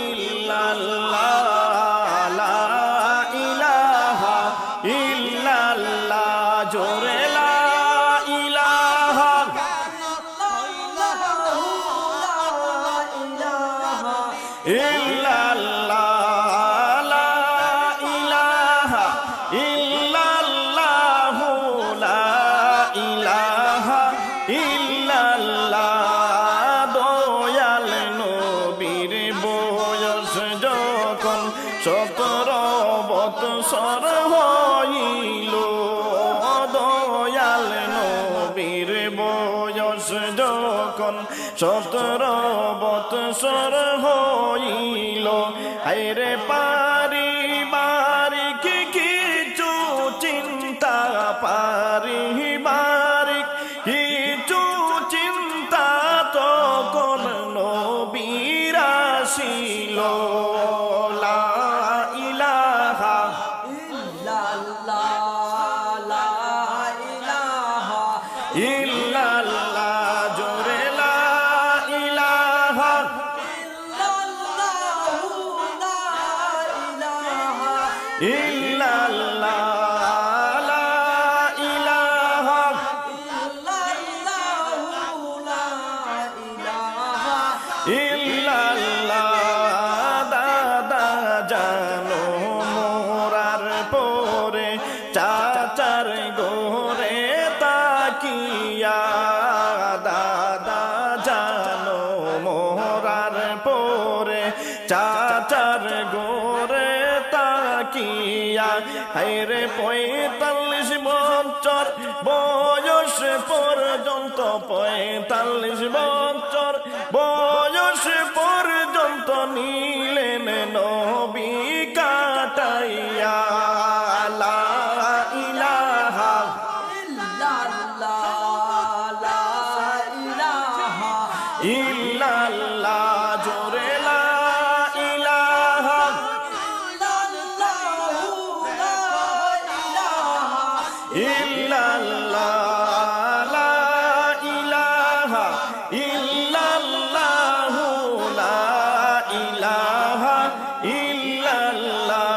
ইল্লাল্লাহ লা ইলাহা ইল্লাল্লাহ জোরে লা ইলাহা ইল্লাল্লাহ লা ইলাহা ইল্লাল্লাহ লা ইলাহা ইল্লাল্লাহ দয়াল নবীর বয়স যখন 17 বৎসর হইল দয়াল নবীর বয়স যখন 17 বৎসর হইল হায়রে পারিবারিক কিছু চিন্তা পারিবারিক কিছু চিন্তা তখন নবীর আসিল লা ইলাহা ইল্লাল্লাহ জোরে লা ইলাহা ইল্লাল্লাহ লা ইলাহা ইল্লাল্লাহ দাদা জানো মোরার পরে চাচার গোরে তাকিয়া দাদা জানো মোরার পরে চাচার গোরে তাকিয়া হায়রে 45 বছর বয়স পর্যন্ত 45 বছর বয়স পর্যন্ত নিলেন নবী কাটাইয়া লা ইলাহা ইল্লাল্লাহ জোরে লা ইলাহা ইল্লাল্লাহ লা ইলাহা ইল্লাল্লাহ লা ইলাহা ইল্লাল্লাহ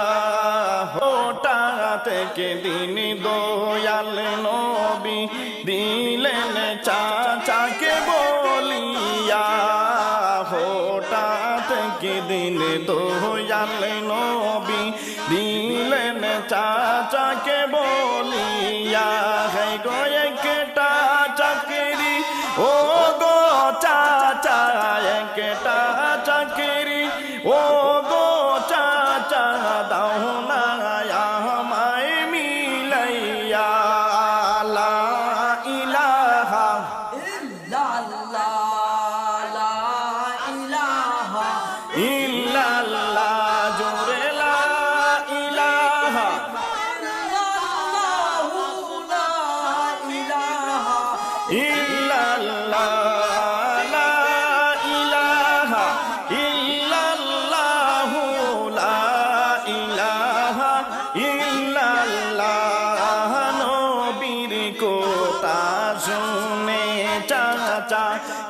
হঠাৎ একদিন দয়াল নবী দিলেন চাচাকে বলিয়া হঠাৎ একদিন দয়াল নবী দিলেন চাচাকে বলিয়া হে গো একটা চাকরি ও গো চাচা একটা চাকরি ও গো চাচা দাও না আমায় মিলাইয়া লা ইলাহা ইল্লাল্লাহ জোরে লা ইলাহা ইল্লাল্লাহ লা ইলাহা ইল্লাল্লাহ লা ইলাহা ইল্লাল্লাহ নবীর কথা শুনে চাচা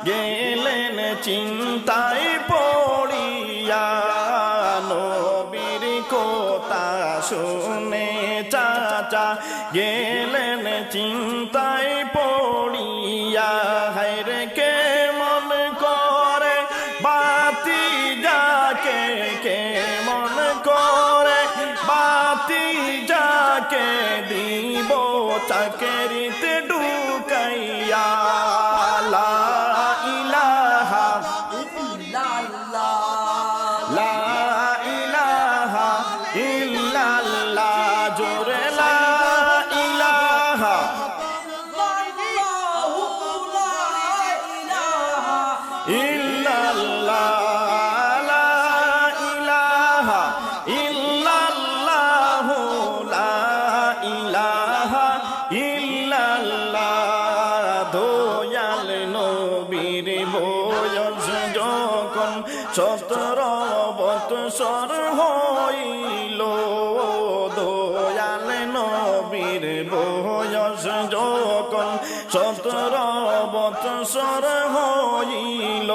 গেলেন চিন্তায় পড়িয়া নবীর কথা শুনে চাচা গেলেন চিন্তায় পড়িয়া হায়রে কে মন করে বাতি যাকে কে মন করে বাতি যাকে দিব চাকরিতে ঢুকাইয়া লা ইলাহা লা ইলাহা ইল্লাল্লাহ জোরে লা ইলাহা ইল্লাল্লাহ লা ইলাহা ইল্লাল্লাহ লা ইলাহা ইল্লাল্লাহ দয়াল নবীর বয়স যখন 17 বৎসর হইল দয়াল নবীর বয়স যখন 17 বৎসর হইল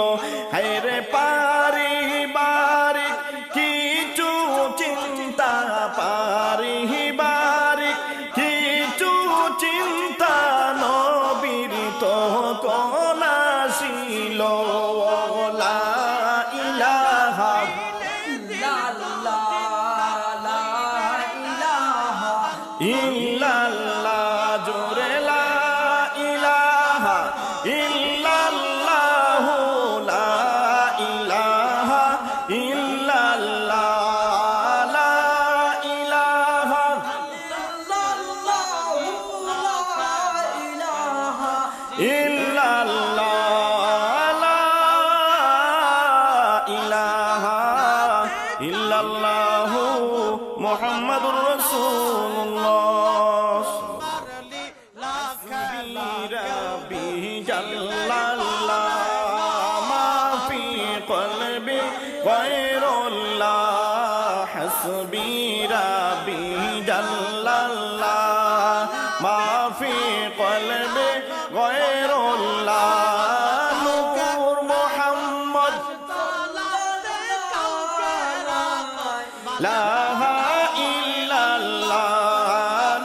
হায়রে পারিবা মুহাম্মাদুর রাসূলুল্লাহ রাব্বি জাল্লাল্লাহ মা ফি কলবি গায়রুল্লাহ হাসবি রাব্বি জাল্লাল্লাহ মা ফি কলবি গায়রুল্লাহ নূর মুহাম্মদ লা ইল্লাল্লাহ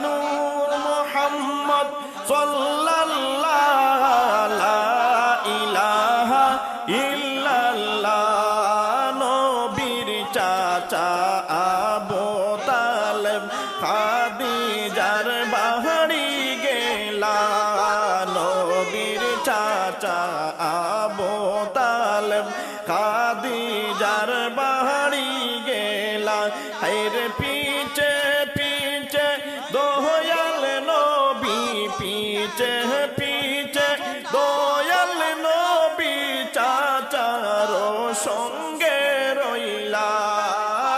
নূর মুহাম্মদ সাল্লাল্লাহ লা ইলাহা ইল্লাল্লাহ নবীর চাচা আবু তালেব খাদিজার বাড়ি গেলা নবীর চাচা আবু তালেব খাদিজার বাড়ি গেলা হের পিছে পিছে দয়াল নবী পিছে পিছে দয়াল নবী চাচার সঙ্গে রইলা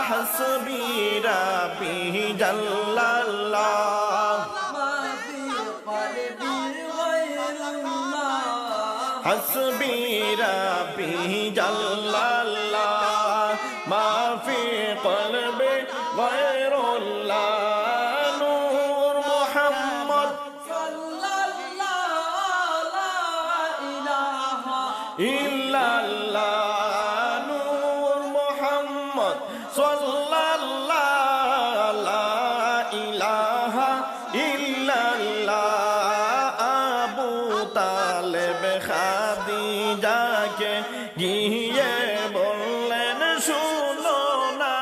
হাসবি রাব্বি জাল্লাল্লাহ হাসবি রাব্বি জাল্লাল্লাহ মা ফি কলবি গায়রুল্লাহ নূর মুহাম্মদ ইল্লাল্লাহ নূর মুহাম্মদ সাল্লাল্লাহ লা ইলাহা ইল্লাল্লাহ আবু তালেব খাদিজাকে গিয়ে বললেন শুনো না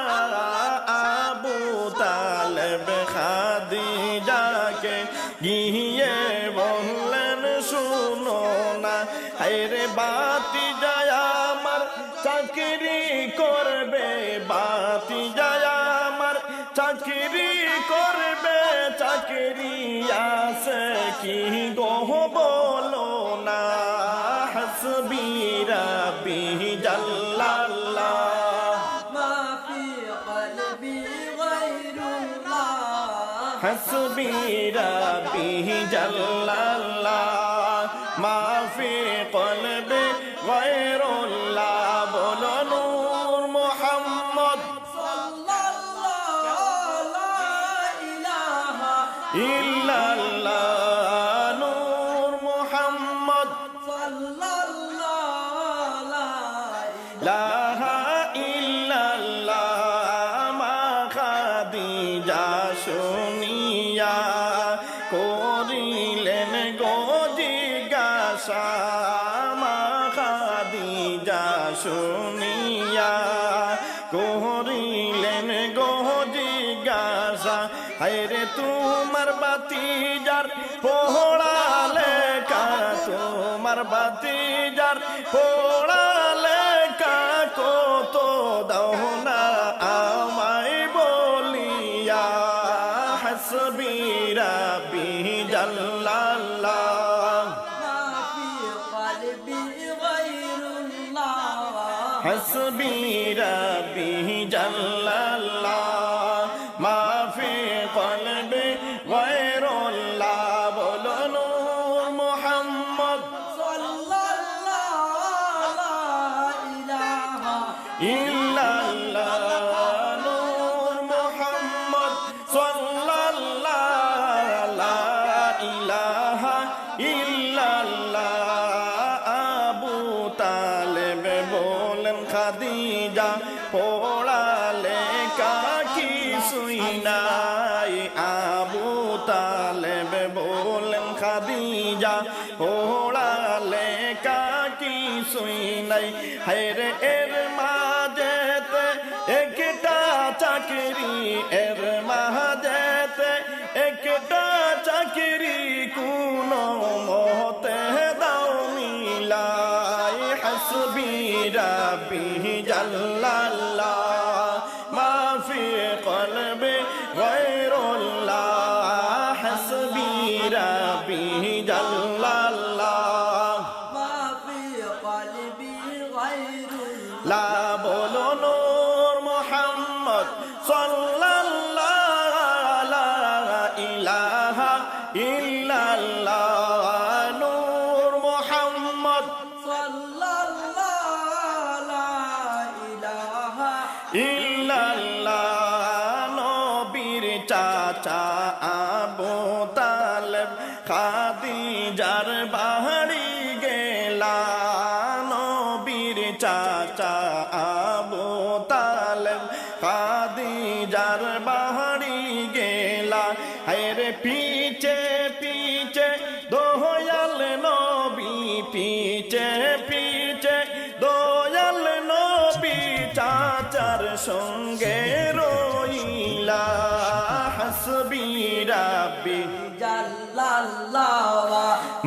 আবু তালেব খাদিজাকে গিয়ে বললেন শুনো না হায়রে বাতি যায় আমার চাকরি করবে বাতি যায় আমার চাকরি করবে চাকরি আছে কি গো বলো না হাসবি রাব্বি জাল্লাল্লাহ মা ফি কলবি গায়রুল্লাহ হাসবি রাব্বি জাল্লাল্লাহ মা ফি কলবি গায়রুল্লাহ বলো নূর মুহাম্মদ সাল্লাল্লাহু লা ইলাহা ইল্লাল্লাহ নূর মুহাম্মদ সাল্লাল্লাহু লা ইল্লাল্লাহ মা খাদিজা শুনিয়া করিলেন গো জিজ্ঞাসা মা খাদিজা শুনিয়া করিলেন গো জিজ্ঞাসা হায়রে তোমার বাতিজার পোড়ালে কা তোমার বাতিজার পোড়ালে কা কত দাও না আমায় বলিয়া হাসবি রাব্বি জাল্লাল্লাহ মা ফি কলবি গায়রুল্লাহ হাসবি রাব্বি জাল্লাল্লাহ মা ফি কলবি গায়রুল্লাহ বলো নূর মুহাম্মদ সাল্লাল্লাহু লা ইলাহা ইল্লাল্লাহ নূর মুহাম্মদ সাল্লাল্লাহ লা ইলাহা ইল্লাল্লাহ আবু তালেব বলেন খাদিজা পোড়ালে কাকি সুই নাই আবু তালেব বলেন খাদিজা পোড়ালে কাকি সুই নাই হায়রে এর মাঝেতে একটা চাকরি এর মাঝেতে একটা চাকরি কোন মতে দাও মিলাই হাসবি রাব্বি জাল্লাল্লাহ মা ফি কলবি গায়রুল্লাহ হাসবি রাব্বি জাল্লাল্লাহ মা ফি কলবি গায়রুল্লাহ লা বলো নূর মুহাম্মদ সাল্লাল্লাহ ইল্লাল্লাহ নবীর চাচা আবু তালেব খাদিজার বাড়ি গেলা নবীর চাচা আবু তালেব খাদিজার বাড়ি গেলা হায়রে পিছে পিছে দয়াল নবী পিছে পিছে দয়াল নবী চাচার সঙ্গে রইলা হাসবি রাব্বি জাল্লাল্লাহ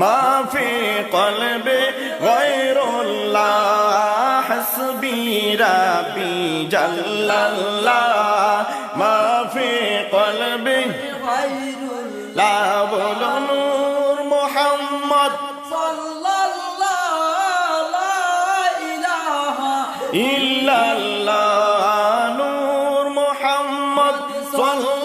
মা ফি কলবি গায়রুল্লাহ হাসবি রাব্বি জাল্লাল্লাহ মা ফি কলবি গায়রুল লা বলো নূর মুহাম্মদ সাল্লাল্লাহু লা ইলাহা ইল্লাল্লাহ নূর মুহাম্মদ সাল্লাল্লাহু